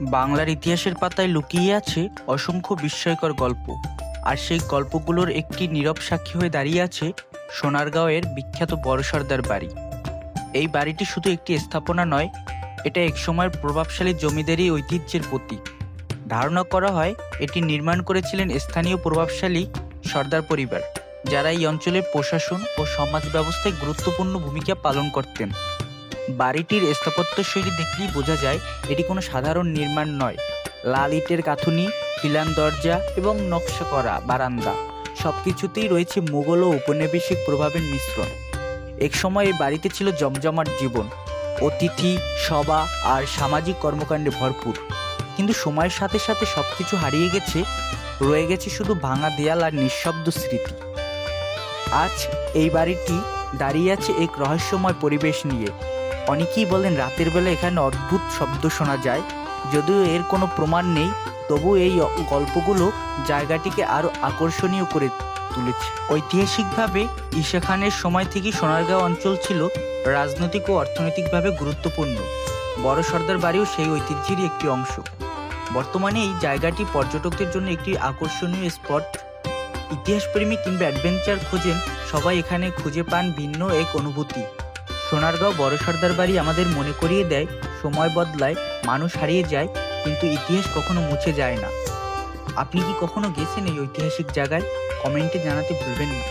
বাংলার ইতিহাসের পাতায় লুকিয়ে আছে অসংখ্য বিস্ময়কর গল্প, আর সেই গল্পগুলোর একটি নীরব সাক্ষী হয়ে দাঁড়িয়ে আছে সোনারগাঁওয়ের বিখ্যাত বড় সর্দার বাড়ি। এই বাড়িটি শুধু একটি স্থাপনা নয়, এটা একসময়ের প্রভাবশালী জমিদারি ঐতিহ্যের প্রতীক। ধারণা করা হয় এটি নির্মাণ করেছিলেন স্থানীয় প্রভাবশালী সর্দার পরিবার, যারা এই অঞ্চলের প্রশাসন ও সমাজ ব্যবস্থায় গুরুত্বপূর্ণ ভূমিকা পালন করতেন। বাড়িটির স্থাপত্যশৈলী দেখলেই বোঝা যায় এটি কোনো সাধারণ নির্মাণ নয়। লাল ইটের গাঁথুনি, খিলান দরজা এবং নকশা করা বারান্দা সবকিছুতেই রয়েছে মুঘল ও ঔপনিবেশিক প্রভাবের মিশ্রণ। এক সময় এই বাড়িতে ছিল জমজমাট জীবন, অতিথি, সভা আর সামাজিক কর্মকাণ্ডে ভরপুর। কিন্তু সময়ের সাথে সাথে সবকিছু হারিয়ে গেছে, রয়ে গেছে শুধু ভাঙা দেয়াল আর নিঃশব্দ স্মৃতি। আজ এই বাড়িটি দাঁড়িয়ে আছে এক রহস্যময় পরিবেশ নিয়ে। অনেকেই বলেন রাতের বেলা এখানে অদ্ভুত শব্দ শোনা যায়। যদিও এর কোনো প্রমাণ নেই, তবু এই গল্পগুলো জায়গাটিকে আরও আকর্ষণীয় করে তুলেছে। ঐতিহাসিকভাবে ঈশা খানের সময় থেকেই সোনারগাঁও অঞ্চল ছিল রাজনৈতিক ও অর্থনৈতিকভাবে গুরুত্বপূর্ণ। বড় সর্দার বাড়িও সেই ঐতিহ্যেরই একটি অংশ। বর্তমানে এই জায়গাটি পর্যটকদের জন্য একটি আকর্ষণীয় স্পট। ইতিহাসপ্রেমী কিংবা অ্যাডভেঞ্চার খোঁজেন, সবাই এখানে খুঁজে পান ভিন্ন এক অনুভূতি। সোনারগাঁও বড় সর্দার বাড়ি আমাদের মনে করিয়ে দেয়, সময় বদলায়, মানুষ হারিয়ে যায়, কিন্তু ইতিহাস কখনো মুছে যায় না। আপনি কি কখনো গেছেন এই ঐতিহাসিক জায়গায়? কমেন্টে জানাতে ভুলবেন না।